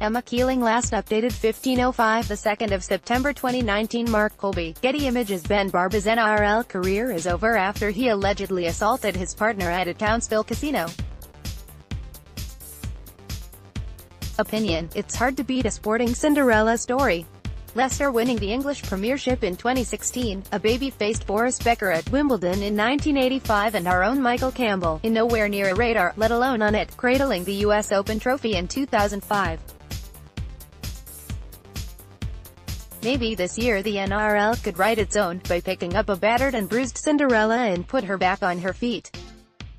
KEELING Last updated 15:05 the 2nd of September 2019. Mark Kolbe, Getty Images. Barba's NRL career is over after he allegedly assaulted his partner at a Townsville casino. Opinion: it's hard to beat a sporting Cinderella story. Leicester winning the English Premiership in 2016, a baby-faced Boris Becker at Wimbledon in 1985, and our own Michael Campbell, in nowhere near a radar, let alone on it, cradling the US Open trophy in 2005. Maybe this year the NRL could write its own, by picking up a battered and bruised Cinderella and put her back on her feet.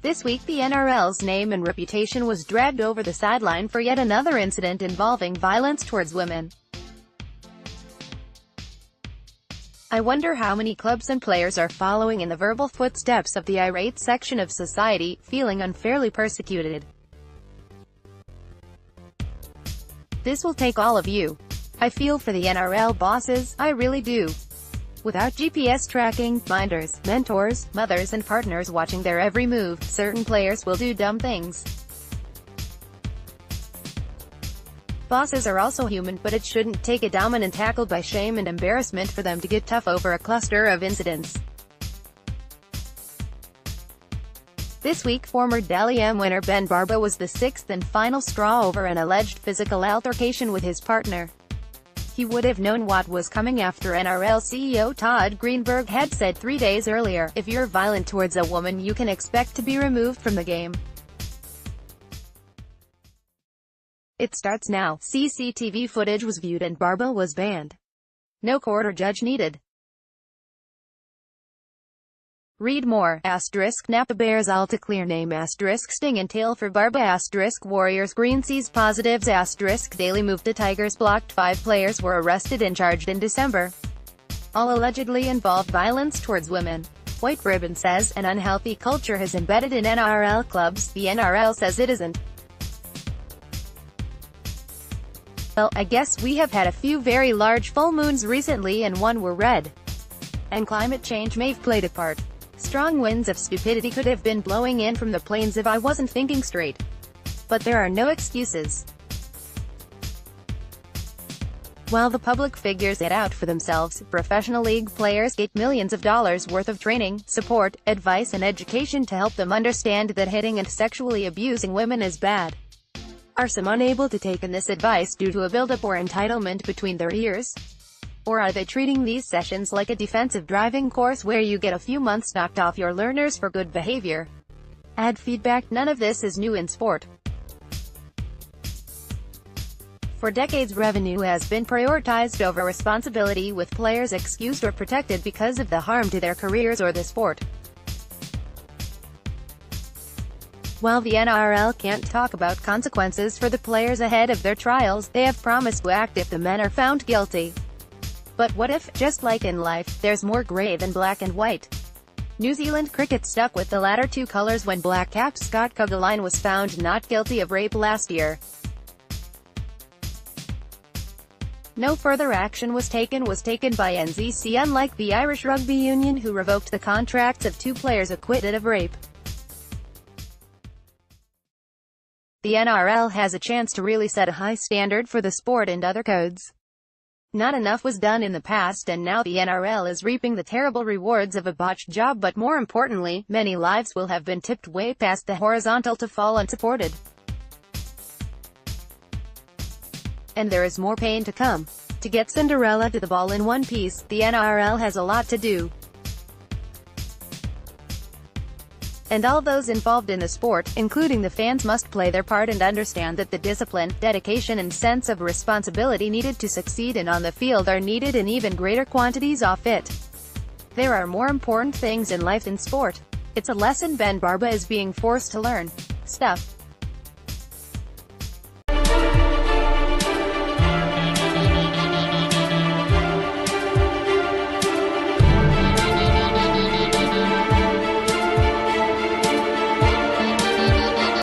This week the NRL's name and reputation was dragged over the sideline for yet another incident involving violence towards women. I wonder how many clubs and players are following in the verbal footsteps of the irate section of society, feeling unfairly persecuted. This will take all of you. I feel for the NRL bosses, I really do. Without GPS tracking, minders, mentors, mothers and partners watching their every move, certain players will do dumb things. Bosses are also human, but it shouldn't take a dominant tackle by shame and embarrassment for them to get tough over a cluster of incidents. This week, former Dally M winner Barba was the sixth and final straw over an alleged physical altercation with his partner. He would have known what was coming after NRL CEO Todd Greenberg had said 3 days earlier, "If you're violent towards a woman, you can expect to be removed from the game." It starts now. CCTV footage was viewed and Barba was banned. No court or judge needed. Read more. Napa Bears all to clear name. Sting and tail for Barba. Warriors green sees positives. Daily Move. The Tigers blocked 5 players were arrested and charged in December. All allegedly involved violence towards women. White Ribbon says, an unhealthy culture has embedded in NRL clubs. The NRL says it isn't. Well, I guess we have had a few very large full moons recently and one were red. And climate change may have played a part. Strong winds of stupidity could have been blowing in from the plains if I wasn't thinking straight. But there are no excuses. While the public figures it out for themselves, professional league players get millions of dollars worth of training, support, advice and education to help them understand that hitting and sexually abusing women is bad. Are some unable to take in this advice due to a buildup or entitlement between their ears? Or are they treating these sessions like a defensive driving course where you get a few months knocked off your learners for good behavior? Add feedback. None of this is new in sport. For decades revenue has been prioritized over responsibility, with players excused or protected because of the harm to their careers or the sport. While the NRL can't talk about consequences for the players ahead of their trials, they have promised to act if the men are found guilty. But what if, just like in life, there's more grey than black and white? New Zealand cricket stuck with the latter two colours when black-capped Scott Kuggeleijn was found not guilty of rape last year. No further action was taken by NZC, unlike the Irish Rugby Union, who revoked the contracts of 2 players acquitted of rape. The NRL has a chance to really set a high standard for the sport and other codes. Not enough was done in the past, and now the NRL is reaping the terrible rewards of a botched job, but more importantly, many lives will have been tipped way past the horizontal to fall unsupported. And there is more pain to come. To get Cinderella to the ball in one piece, the NRL has a lot to do. And all those involved in the sport, including the fans, must play their part and understand that the discipline, dedication and sense of responsibility needed to succeed and on the field are needed in even greater quantities off it. There are more important things in life than sport. It's a lesson Barba is being forced to learn. Stuff.